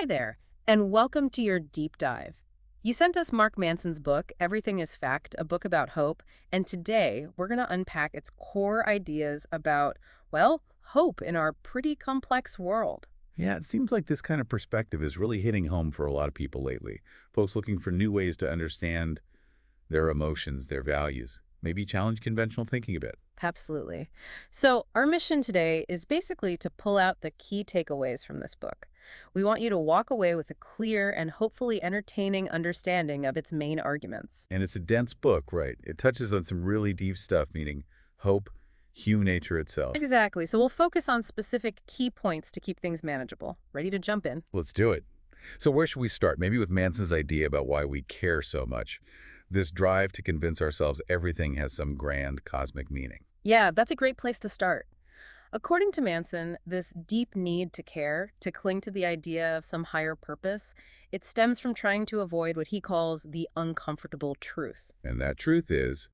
there, and welcome to your deep dive. You sent us Mark Manson's book, Everything is Fact, a book about hope, and today we're going to unpack its core ideas about, well, hope in our pretty complex world. Yeah, it seems like this kind of perspective is really hitting home for a lot of people lately. Folks looking for new ways to understand their emotions, their values, maybe challenge conventional thinking a bit. Absolutely. So, our mission today is basically to pull out the key takeaways from this book. We want you to walk away with a clear and hopefully entertaining understanding of its main arguments. And it's a dense book, right? It touches on some really deep stuff, meaning hope, human nature itself. Exactly. So, we'll focus on specific key points to keep things manageable. Ready to jump in? Let's do it. So where should we start? Maybe with Manson's idea about why we care so much. This drive to convince ourselves everything has some grand cosmic meaning. Yeah, that's a great place to start. According to Manson, this deep need to care, to cling to the idea of some higher purpose, it stems from trying to avoid what he calls the uncomfortable truth. And that truth is,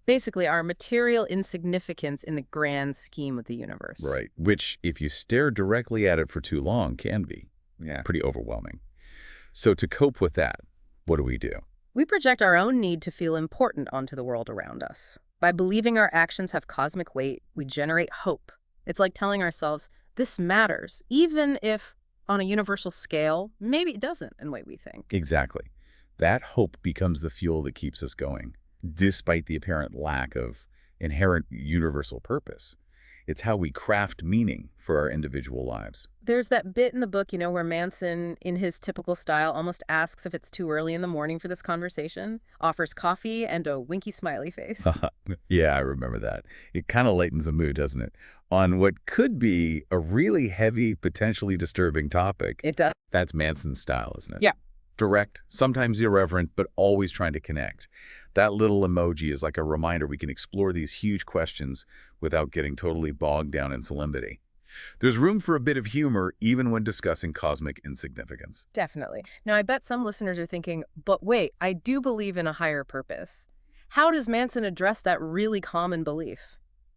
Basically, our material insignificance in the grand scheme of the universe. right, which if you stare directly at it for too long can be pretty overwhelming. So to cope with that, what do? We project our own need to feel important onto the world around us. By believing our actions have cosmic weight, we generate hope. It's like telling ourselves, this matters, even if, on a universal scale, maybe it doesn't in the way we think. Exactly. That hope becomes the fuel that keeps us going, despite the apparent lack of inherent universal purpose. It's how we craft meaning for our individual lives. There's that bit in the book, where Manson, in his typical style, almost asks if it's too early in the morning for this conversation, offers coffee and a winky smiley face. Yeah, I remember that. It kind of lightens the mood, doesn't it? On what could be a really heavy, potentially disturbing topic. It does. That's Manson's style, isn't it? Yeah. Direct, sometimes irreverent, but always trying to connect. That little emoji is like a reminder we can explore these huge questions without getting totally bogged down in solemnity. There's room for a bit of humor even when discussing cosmic insignificance. Definitely. Now, I bet some listeners are thinking, but wait, I do believe in a higher purpose. How does Manson address that really common belief?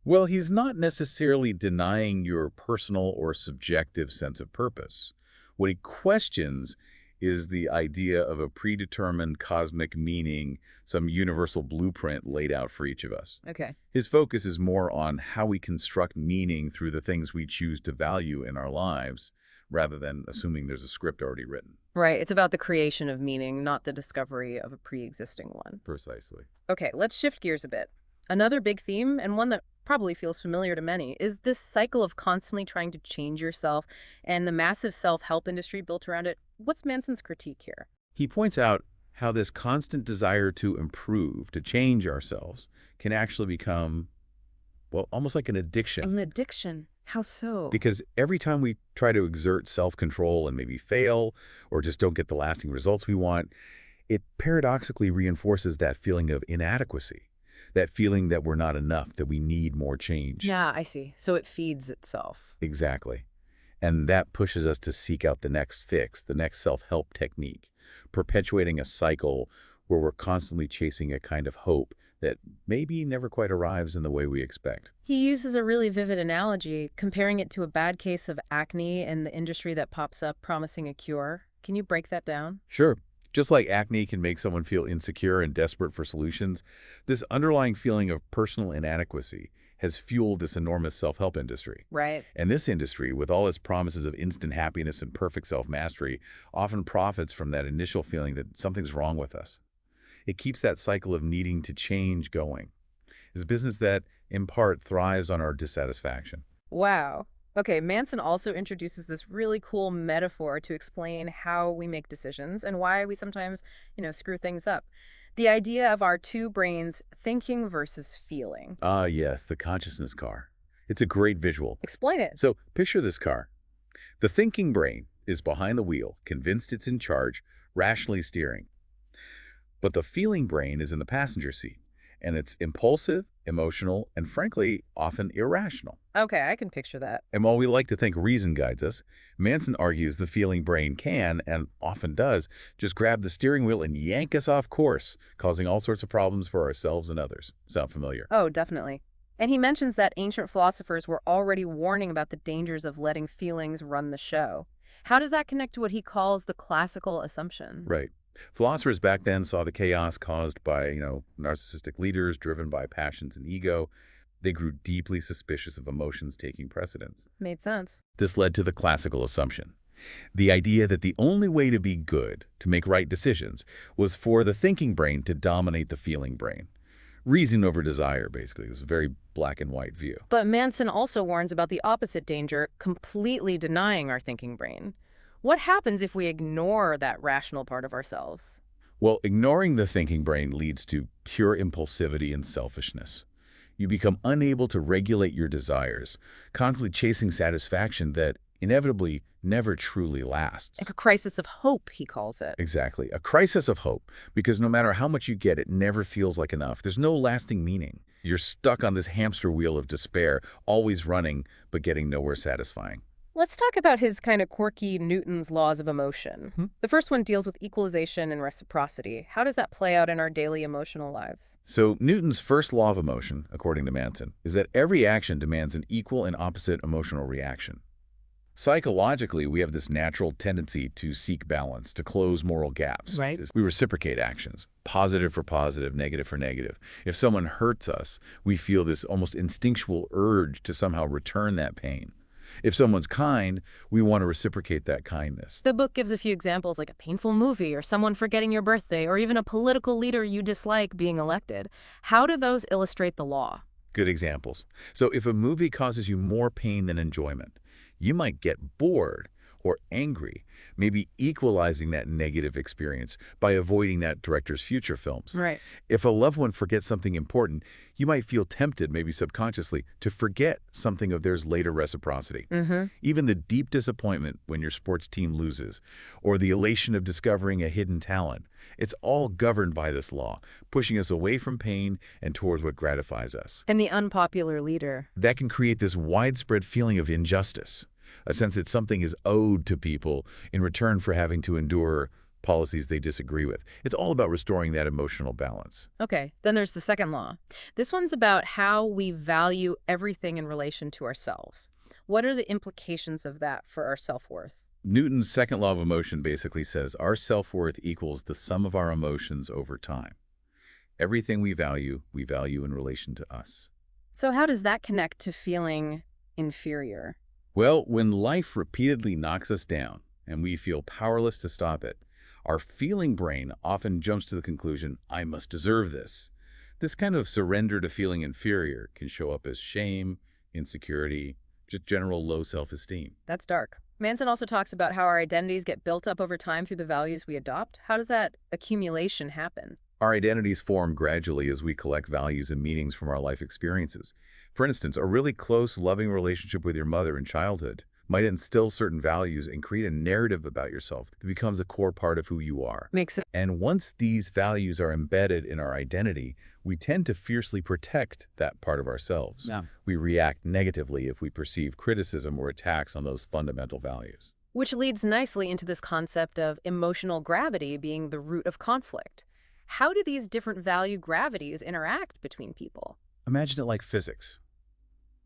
Well, he's not necessarily denying your personal or subjective sense of purpose. What he questions is the idea of a predetermined cosmic meaning, some universal blueprint laid out for each of us. Okay. His focus is more on how we construct meaning through the things we choose to value in our lives, rather than assuming there's a script already written. Right. It's about the creation of meaning, not the discovery of a pre-existing one. Precisely. Okay, let's shift gears a bit. Another big theme, and one that probably feels familiar to many, is this cycle of constantly trying to change yourself and the massive self-help industry built around it. What's Manson's critique here? He points out how this constant desire to improve, to change ourselves, can actually become, well, almost like an addiction. An addiction? How so? Because every time we try to exert self-control and maybe fail, or just don't get the lasting results we want, it paradoxically reinforces that feeling of inadequacy, that feeling that we're not enough, that we need more change. Yeah, I see. So it feeds itself. Exactly. And that pushes us to seek out the next fix, the next self-help technique, perpetuating a cycle where we're constantly chasing a kind of hope that maybe never quite arrives in the way we expect. He uses a really vivid analogy, comparing it to a bad case of acne in the industry that pops up promising a cure. Can you break that down? Sure. Just like acne can make someone feel insecure and desperate for solutions, this underlying feeling of personal inadequacy has fueled this enormous self-help industry. Right. And this industry, with all its promises of instant happiness and perfect self-mastery, often profits from that initial feeling that something's wrong with us. It keeps that cycle of needing to change going. It's a business that, in part, thrives on our dissatisfaction. Wow. Okay, Manson also introduces this really cool metaphor to explain how we make decisions and why we sometimes, screw things up. The idea of our two brains thinking versus feeling. Ah, yes, the consciousness car. It's a great visual. Explain it. So picture this car. The thinking brain is behind the wheel, convinced it's in charge, rationally steering. But the feeling brain is in the passenger seat, and it's impulsive, emotional, and frankly, often irrational. Okay, I can picture that. And while we like to think reason guides us, Manson argues the feeling brain can, and often does, just grab the steering wheel and yank us off course, causing all sorts of problems for ourselves and others. Sound familiar? Oh, definitely. And he mentions that ancient philosophers were already warning about the dangers of letting feelings run the show. How does that connect to what he calls the classical assumption? Right. Philosophers back then saw the chaos caused by, narcissistic leaders driven by passions and ego. They grew deeply suspicious of emotions taking precedence. Made sense. This led to the classical assumption. The idea that the only way to be good, to make right decisions, was for the thinking brain to dominate the feeling brain. Reason over desire, basically. This is a very black and white view. But Manson also warns about the opposite danger, completely denying our thinking brain. What happens if we ignore that rational part of ourselves? Well, ignoring the thinking brain leads to pure impulsivity and selfishness. You become unable to regulate your desires, constantly chasing satisfaction that inevitably never truly lasts. Like a crisis of hope, he calls it. Exactly. A crisis of hope, because no matter how much you get, it never feels like enough. There's no lasting meaning. You're stuck on this hamster wheel of despair, always running, but getting nowhere satisfying. Let's talk about his kind of quirky Newton's laws of emotion. The first one deals with equalization and reciprocity. How does that play out in our daily emotional lives? So Newton's first law of emotion, according to Manson, is that every action demands an equal and opposite emotional reaction. Psychologically, we have this natural tendency to seek balance, to close moral gaps. Right. We reciprocate actions, positive for positive, negative for negative. If someone hurts us, we feel this almost instinctual urge to somehow return that pain. If someone's kind, we want to reciprocate that kindness. The book gives a few examples, like a painful movie or someone forgetting your birthday or even a political leader you dislike being elected. How do those illustrate the law? Good examples. So if a movie causes you more pain than enjoyment, you might get bored or angry, maybe equalizing that negative experience by avoiding that director's future films. Right. If a loved one forgets something important, you might feel tempted, maybe subconsciously, to forget something of theirs later reciprocity. Even the deep disappointment when your sports team loses, or the elation of discovering a hidden talent, it's all governed by this law, pushing us away from pain and towards what gratifies us. And the unpopular leader. That can create this widespread feeling of injustice, a sense that something is owed to people in return for having to endure policies they disagree with. It's all about restoring that emotional balance. Okay, then there's the second law. This one's about how we value everything in relation to ourselves. What are the implications of that for our self-worth? Newton's second law of emotion basically says our self-worth equals the sum of our emotions over time. Everything we value in relation to us. So how does that connect to feeling inferior? Well, when life repeatedly knocks us down and we feel powerless to stop it, our feeling brain often jumps to the conclusion, I must deserve this. This kind of surrender to feeling inferior can show up as shame, insecurity, just general low self-esteem. That's dark. Manson also talks about how our identities get built up over time through the values we adopt. How does that accumulation happen? Our identities form gradually as we collect values and meanings from our life experiences. For instance, a really close, loving relationship with your mother in childhood might instill certain values and create a narrative about yourself that becomes a core part of who you are. Makes sense. And once these values are embedded in our identity, we tend to fiercely protect that part of ourselves. Yeah. We react negatively if we perceive criticism or attacks on those fundamental values. Which leads nicely into this concept of emotional gravity being the root of conflict. How do these different value gravities interact between people? Imagine it like physics.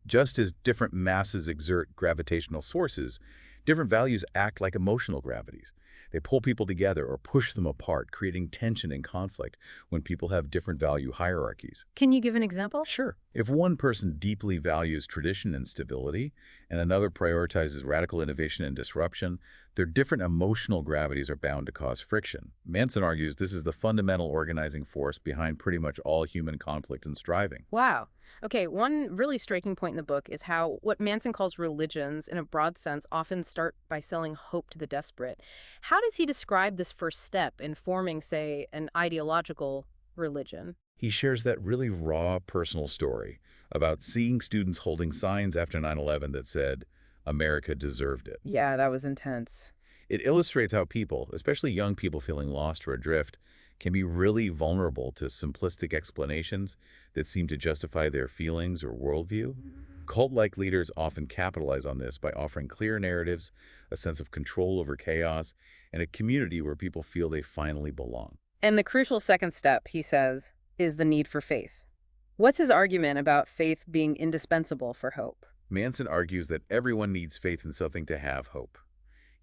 Just as different masses exert gravitational forces, different values act like emotional gravities. They pull people together or push them apart, creating tension and conflict when people have different value hierarchies. Can you give an example? Sure. If one person deeply values tradition and stability, and another prioritizes radical innovation and disruption, their different emotional gravities are bound to cause friction. Manson argues this is the fundamental organizing force behind pretty much all human conflict and striving. Wow. Okay, one really striking point in the book is how what Manson calls religions, in a broad sense, often start by selling hope to the desperate. How does he describe this first step in forming, say, an ideological religion? He shares that really raw personal story about seeing students holding signs after 9/11 that said, America deserved it. Yeah, that was intense. It illustrates how people, especially young people feeling lost or adrift, can be really vulnerable to simplistic explanations that seem to justify their feelings or worldview. Cult-like leaders often capitalize on this by offering clear narratives, a sense of control over chaos, and a community where people feel they finally belong. And the crucial second step, he says, is the need for faith. What's his argument about faith being indispensable for hope? Manson argues that everyone needs faith in something to have hope.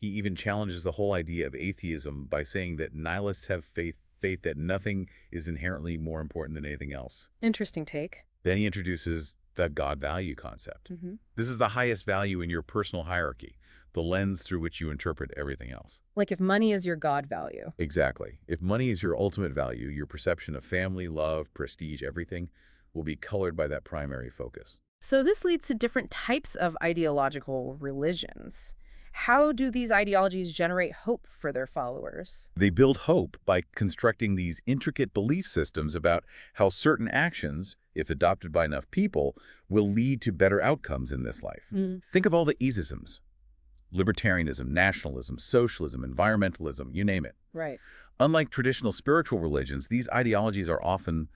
He even challenges the whole idea of atheism by saying that nihilists have faith that nothing is inherently more important than anything else. Interesting take. Then he introduces the God value concept. Hmm. This is the highest value in your personal hierarchy, the lens through which you interpret everything else. Like if money is your God value. Exactly. If money is your ultimate value, your perception of family, love, prestige, everything will be colored by that primary focus. So this leads to different types of ideological religions. How do these ideologies generate hope for their followers? They build hope by constructing these intricate belief systems about how certain actions, if adopted by enough people, will lead to better outcomes in this life. Mm. Think of all the isms: libertarianism, nationalism, socialism, environmentalism, you name it. Right. Unlike traditional spiritual religions, these ideologies are often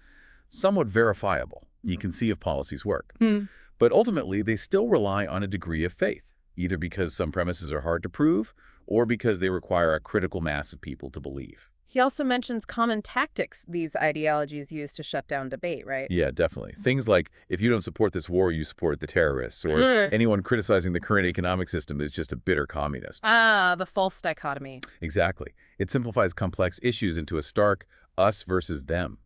somewhat verifiable. You can see if policies work. Mm. But ultimately, they still rely on a degree of faith, either because some premises are hard to prove or because they require a critical mass of people to believe. He also mentions common tactics these ideologies use to shut down debate, right? Yeah, definitely. Things like, if you don't support this war, you support the terrorists, or Mm. anyone criticizing the current economic system is just a bitter communist. Ah, the false dichotomy. Exactly. It simplifies complex issues into a stark us versus them.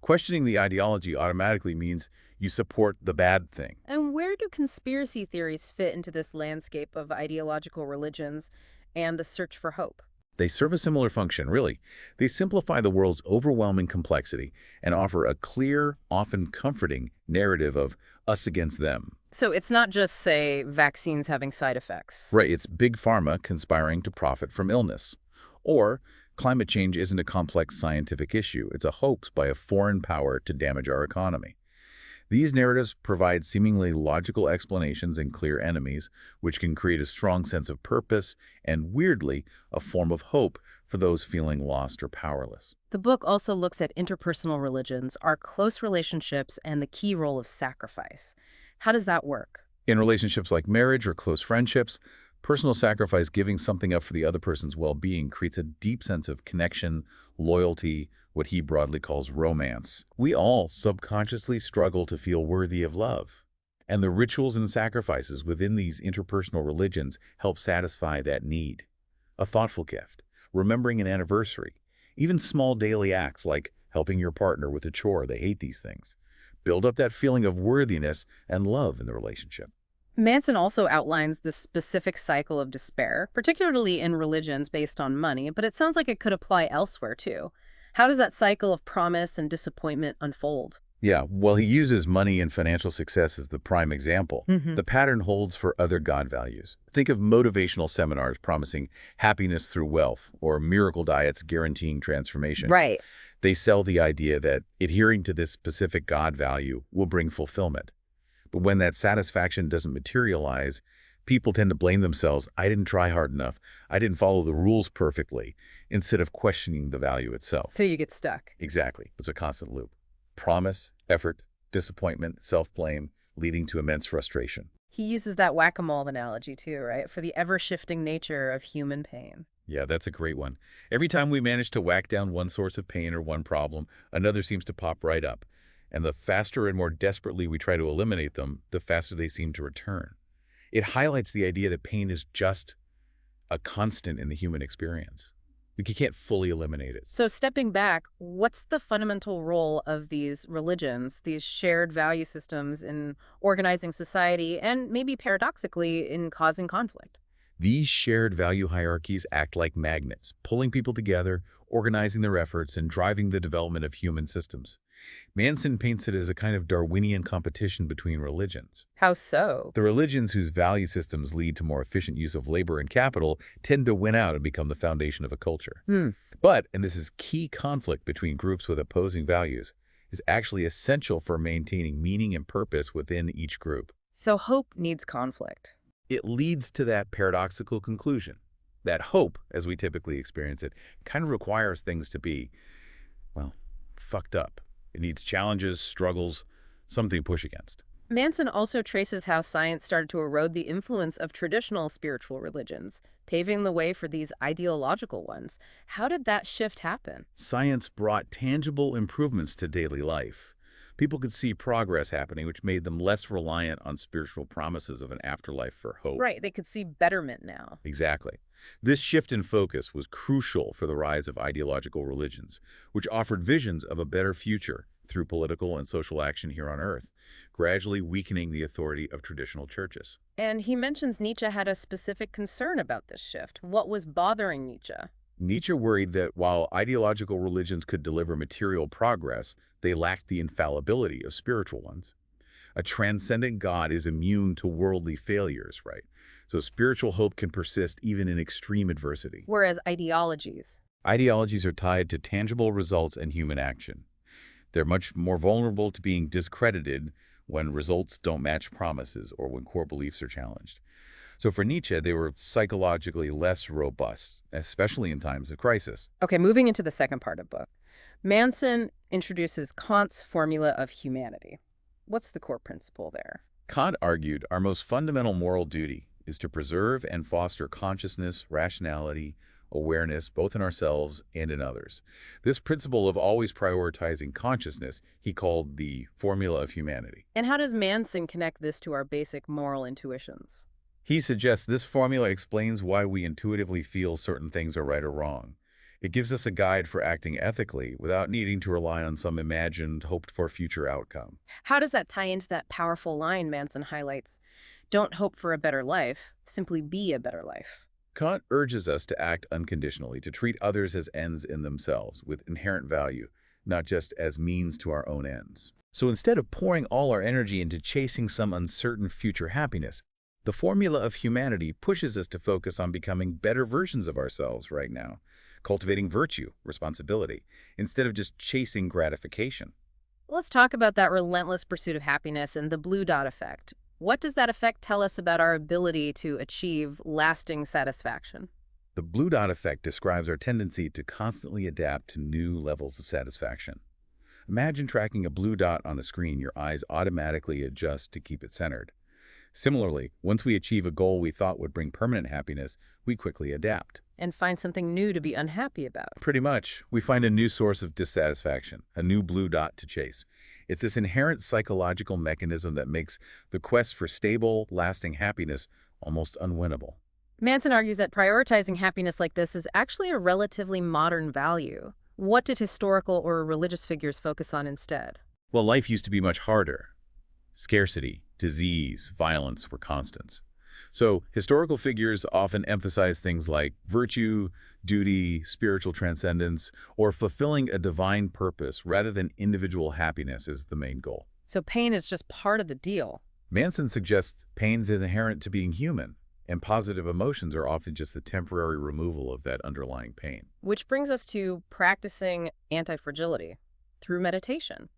Questioning the ideology automatically means you support the bad thing. And where do conspiracy theories fit into this landscape of ideological religions and the search for hope? They serve a similar function, really. They simplify the world's overwhelming complexity and offer a clear, often comforting narrative of us against them. So it's not just, say, vaccines having side effects. Right, it's big pharma conspiring to profit from illness. Or climate change isn't a complex scientific issue. It's a hoax by a foreign power to damage our economy. These narratives provide seemingly logical explanations and clear enemies, which can create a strong sense of purpose and, weirdly, a form of hope for those feeling lost or powerless. The book also looks at interpersonal religions, our close relationships, and the key role of sacrifice. How does that work? In relationships like marriage or close friendships, personal sacrifice, giving something up for the other person's well-being, creates a deep sense of connection, loyalty, what he broadly calls romance. We all subconsciously struggle to feel worthy of love. And the rituals and sacrifices within these interpersonal religions help satisfy that need. A thoughtful gift, remembering an anniversary, even small daily acts like helping your partner with a chore, they hate these things, build up that feeling of worthiness and love in the relationship. Manson also outlines the specific cycle of despair, particularly in religions based on money, but it sounds like it could apply elsewhere too. How does that cycle of promise and disappointment unfold? Yeah, well, he uses money and financial success as the prime example. Mm-hmm. The pattern holds for other God values. Think of motivational seminars promising happiness through wealth or miracle diets guaranteeing transformation. Right. They sell the idea that adhering to this specific God value will bring fulfillment. But when that satisfaction doesn't materialize, people tend to blame themselves. I didn't try hard enough. I didn't follow the rules perfectly, instead of questioning the value itself. So you get stuck. Exactly. It's a constant loop. Promise, effort, disappointment, self-blame, leading to immense frustration. He uses that whack-a-mole analogy too, right? For the ever-shifting nature of human pain. Yeah, that's a great one. Every time we manage to whack down one source of pain or one problem, another seems to pop right up. And the faster and more desperately we try to eliminate them, the faster they seem to return. It highlights the idea that pain is just a constant in the human experience. You can't fully eliminate it. So stepping back, what's the fundamental role of these religions, these shared value systems in organizing society and maybe paradoxically in causing conflict? These shared value hierarchies act like magnets, pulling people together, organizing their efforts, and driving the development of human systems. Manson paints it as a kind of Darwinian competition between religions. How so? The religions whose value systems lead to more efficient use of labor and capital tend to win out and become the foundation of a culture. But, and this is key conflict between groups with opposing values, is actually essential for maintaining meaning and purpose within each group. So hope needs conflict. It leads to that paradoxical conclusion that hope, as we typically experience it, kind of requires things to be, well, fucked up. It needs challenges, struggles, something to push against. Manson also traces how science started to erode the influence of traditional spiritual religions, paving the way for these ideological ones. How did that shift happen? Science brought tangible improvements to daily life. People could see progress happening, which made them less reliant on spiritual promises of an afterlife for hope. Right, they could see betterment now. Exactly. This shift in focus was crucial for the rise of ideological religions, which offered visions of a better future through political and social action here on Earth, gradually weakening the authority of traditional churches. And he mentions Nietzsche had a specific concern about this shift. What was bothering Nietzsche? Nietzsche worried that while ideological religions could deliver material progress, they lacked the infallibility of spiritual ones. A transcendent God is immune to worldly failures, right? So spiritual hope can persist even in extreme adversity. Whereas ideologies. Ideologies are tied to tangible results and human action. They're much more vulnerable to being discredited when results don't match promises or when core beliefs are challenged. So for Nietzsche, they were psychologically less robust, especially in times of crisis. Okay, moving into the second part of the book. Manson introduces Kant's formula of humanity. What's the core principle there? Kant argued our most fundamental moral duty is to preserve and foster consciousness, rationality, awareness, both in ourselves and in others. This principle of always prioritizing consciousness, he called the formula of humanity. And how does Manson connect this to our basic moral intuitions? He suggests this formula explains why we intuitively feel certain things are right or wrong. It gives us a guide for acting ethically without needing to rely on some imagined, hoped-for future outcome. How does that tie into that powerful line Manson highlights? Don't hope for a better life, simply be a better life. Kant urges us to act unconditionally, to treat others as ends in themselves, with inherent value, not just as means to our own ends. So instead of pouring all our energy into chasing some uncertain future happiness, the formula of humanity pushes us to focus on becoming better versions of ourselves right now, cultivating virtue, responsibility, instead of just chasing gratification. Let's talk about that relentless pursuit of happiness and the blue dot effect. What does that effect tell us about our ability to achieve lasting satisfaction? The blue dot effect describes our tendency to constantly adapt to new levels of satisfaction. Imagine tracking a blue dot on a screen. Your eyes automatically adjust to keep it centered. Similarly, once we achieve a goal we thought would bring permanent happiness, we quickly adapt. And find something new to be unhappy about. Pretty much, we find a new source of dissatisfaction, a new blue dot to chase. It's this inherent psychological mechanism that makes the quest for stable, lasting happiness almost unwinnable. Manson argues that prioritizing happiness like this is actually a relatively modern value. What did historical or religious figures focus on instead? Well, life used to be much harder. Scarcity, disease, violence were constants. So historical figures often emphasize things like virtue, duty, spiritual transcendence, or fulfilling a divine purpose rather than individual happiness as the main goal. So pain is just part of the deal. Manson suggests pain's inherent to being human, and positive emotions are often just the temporary removal of that underlying pain. Which brings us to practicing anti-fragility through meditation.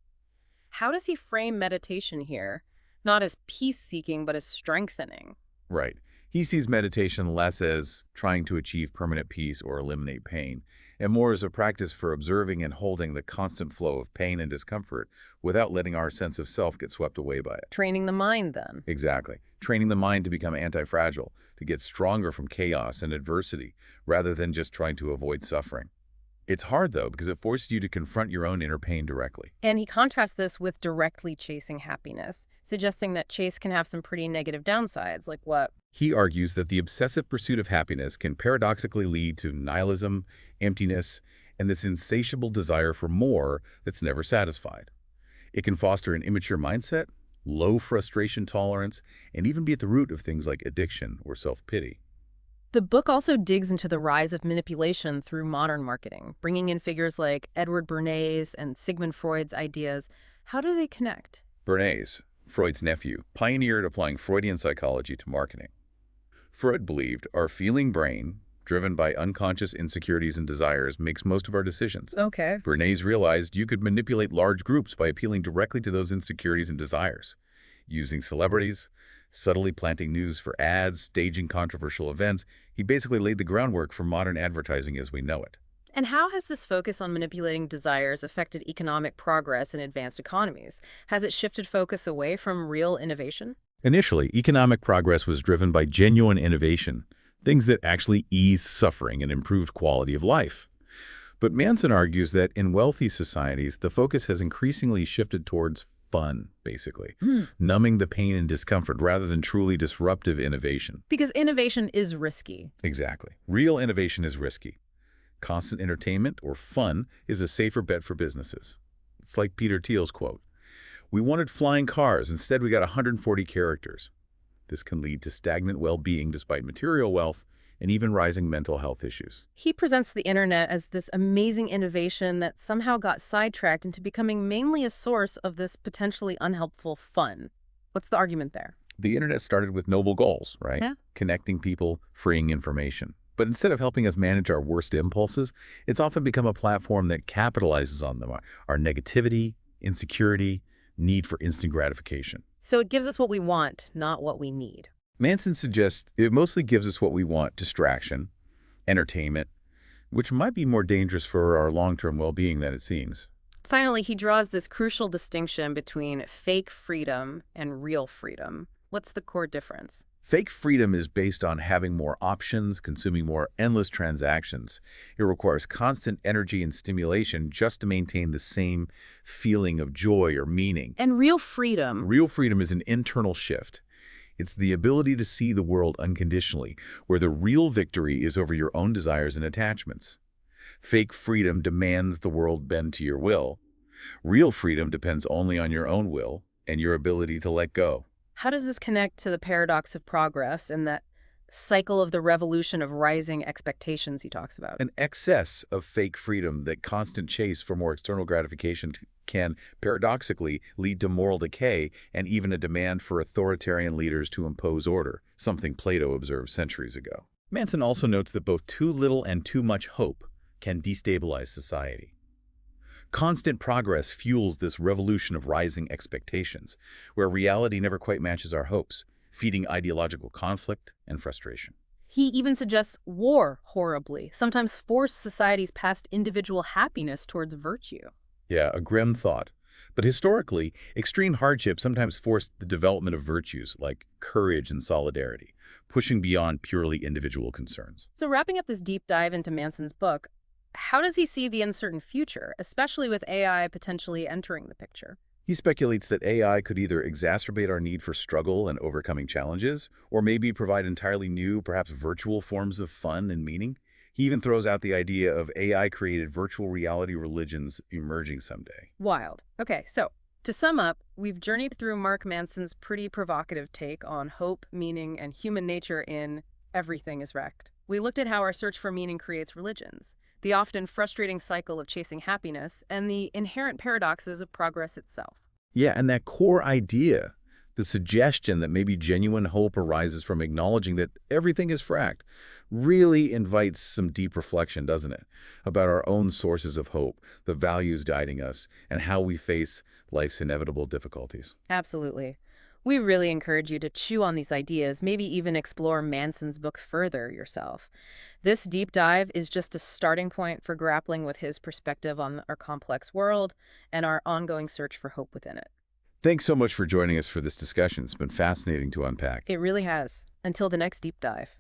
How does he frame meditation here? Not as peace-seeking, but as strengthening. Right. He sees meditation less as trying to achieve permanent peace or eliminate pain, and more as a practice for observing and holding the constant flow of pain and discomfort without letting our sense of self get swept away by it. Training the mind, then. Exactly. Training the mind to become anti-fragile, to get stronger from chaos and adversity, rather than just trying to avoid suffering. It's hard, though, because it forces you to confront your own inner pain directly. And he contrasts this with directly chasing happiness, suggesting that chase can have some pretty negative downsides, like what? He argues that the obsessive pursuit of happiness can paradoxically lead to nihilism, emptiness, and this insatiable desire for more that's never satisfied. It can foster an immature mindset, low frustration tolerance, and even be at the root of things like addiction or self-pity. The book also digs into the rise of manipulation through modern marketing, bringing in figures like Edward Bernays and Sigmund Freud's ideas. How do they connect? Bernays, Freud's nephew, pioneered applying Freudian psychology to marketing. Freud believed our feeling brain, driven by unconscious insecurities and desires, makes most of our decisions. Okay. Bernays realized you could manipulate large groups by appealing directly to those insecurities and desires, using celebrities, subtly planting news for ads, staging controversial events. He basically laid the groundwork for modern advertising as we know it. And how has this focus on manipulating desires affected economic progress in advanced economies? Has it shifted focus away from real innovation? Initially, economic progress was driven by genuine innovation, things that actually eased suffering and improved quality of life. But Manson argues that in wealthy societies, the focus has increasingly shifted towards fun, basically. Hmm. Numbing the pain and discomfort rather than truly disruptive innovation. Because innovation is risky. Exactly. Real innovation is risky. Constant entertainment or fun is a safer bet for businesses. It's like Peter Thiel's quote, "We wanted flying cars, instead we got 140 characters." This can lead to stagnant well-being despite material wealth and even rising mental health issues. He presents the internet as this amazing innovation that somehow got sidetracked into becoming mainly a source of this potentially unhelpful fun. What's the argument there? The internet started with noble goals, right? Yeah. Connecting people, freeing information. But instead of helping us manage our worst impulses, it's often become a platform that capitalizes on them, our negativity, insecurity, need for instant gratification. So it gives us what we want, not what we need. Manson suggests it mostly gives us what we want: distraction, entertainment, which might be more dangerous for our long-term well-being than it seems. Finally, he draws this crucial distinction between fake freedom and real freedom. What's the core difference? Fake freedom is based on having more options, consuming more endless transactions. It requires constant energy and stimulation just to maintain the same feeling of joy or meaning. And real freedom. Real freedom is an internal shift. It's the ability to see the world unconditionally, where the real victory is over your own desires and attachments. Fake freedom demands the world bend to your will. Real freedom depends only on your own will and your ability to let go. How does this connect to the paradox of progress and that cycle of the revolution of rising expectations he talks about? An excess of fake freedom, that constant chase for more external gratification, can paradoxically lead to moral decay and even a demand for authoritarian leaders to impose order, something Plato observed centuries ago. Manson also notes that both too little and too much hope can destabilize society. Constant progress fuels this revolution of rising expectations, where reality never quite matches our hopes, feeding ideological conflict and frustration. He even suggests war horribly, sometimes force societies past individual happiness towards virtue. Yeah, a grim thought. But historically, extreme hardship sometimes forced the development of virtues like courage and solidarity, pushing beyond purely individual concerns. So wrapping up this deep dive into Manson's book, how does he see the uncertain future, especially with AI potentially entering the picture? He speculates that AI could either exacerbate our need for struggle and overcoming challenges, or maybe provide entirely new, perhaps virtual forms of fun and meaning. He even throws out the idea of AI-created virtual reality religions emerging someday. Wild. Okay, so to sum up, we've journeyed through Mark Manson's pretty provocative take on hope, meaning, and human nature in Everything is Wrecked. We looked at how our search for meaning creates religions, the often frustrating cycle of chasing happiness, and the inherent paradoxes of progress itself. Yeah, and that core idea, the suggestion that maybe genuine hope arises from acknowledging that everything is fracked, really invites some deep reflection, doesn't it? About our own sources of hope, the values guiding us, and how we face life's inevitable difficulties. Absolutely. We really encourage you to chew on these ideas, maybe even explore Manson's book further yourself. This deep dive is just a starting point for grappling with his perspective on our complex world and our ongoing search for hope within it. Thanks so much for joining us for this discussion. It's been fascinating to unpack. It really has. Until the next deep dive.